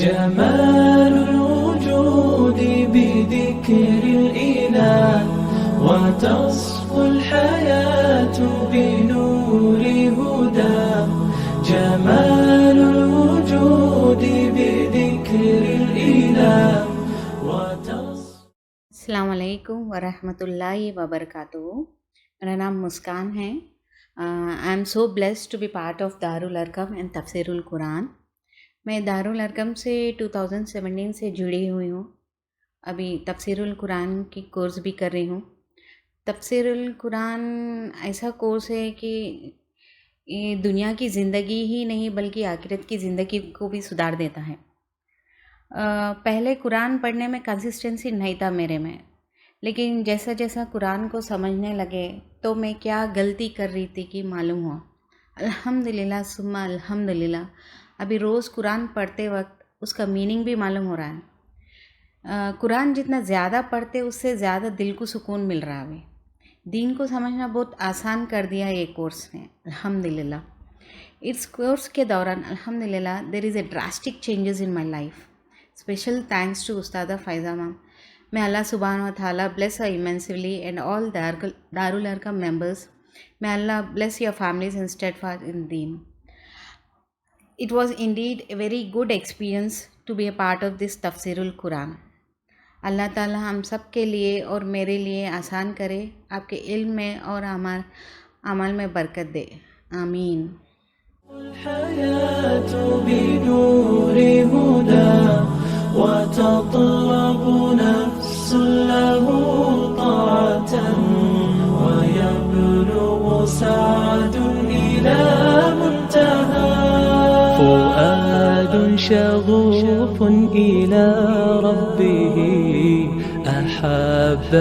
جمال الوجود بذكر الإله وتصفو الحياة بنور هدى جمال الوجود بذكر الإله अस्सलाम वालेकुम वरहमतुल्लाहि वबरकातुहू। मेरा नाम मुस्कान है। I am so blessed to be part of Darul Arqam and Tafsirul Quran. मैं दारुल अरकम से 2017 से जुड़ी हुई हूँ। अभी तफसीरुल कुरान की कोर्स भी कर रही हूँ। तफसीरुल कुरान ऐसा कोर्स है कि ये दुनिया की ज़िंदगी ही नहीं बल्कि आखिरत की ज़िंदगी को भी सुधार देता है। पहले कुरान पढ़ने में कंसिस्टेंसी नहीं था मेरे में, लेकिन जैसा जैसा कुरान को समझने लगे तो मैं क्या गलती कर रही थी कि मालूम हुआ। अल्हम्दुलिल्लाह सुम्मा अल्हम्दुलिल्लाह, अभी रोज़ कुरान पढ़ते वक्त उसका मीनिंग भी मालूम हो रहा है। कुरान जितना ज़्यादा पढ़ते उससे ज़्यादा दिल को सुकून मिल रहा है। दीन को समझना बहुत आसान कर दिया ये कोर्स ने, अल्हम्दुलिल्लाह। इस कोर्स के दौरान अल्हम्दुलिल्लाह there is a drastic changes in my life. Special thanks to Ustada Faiza ma'am. May Allah subhanahu wa ta'ala bless her immensely and all Darul Arqam members. May Allah bless your families and steadfast in Deen. It was indeed a very good experience to be a part of this Tafsirul Quran. अल्लाह ताला हम सब के लिए और मेरे लिए आसान करे, आपके इल्म में और अमल में बरकत दे। आमीन। وتطلب نفس له طاعة ويبلغ سعد إلى منتهى فؤاد شغوف إلى ربه أحب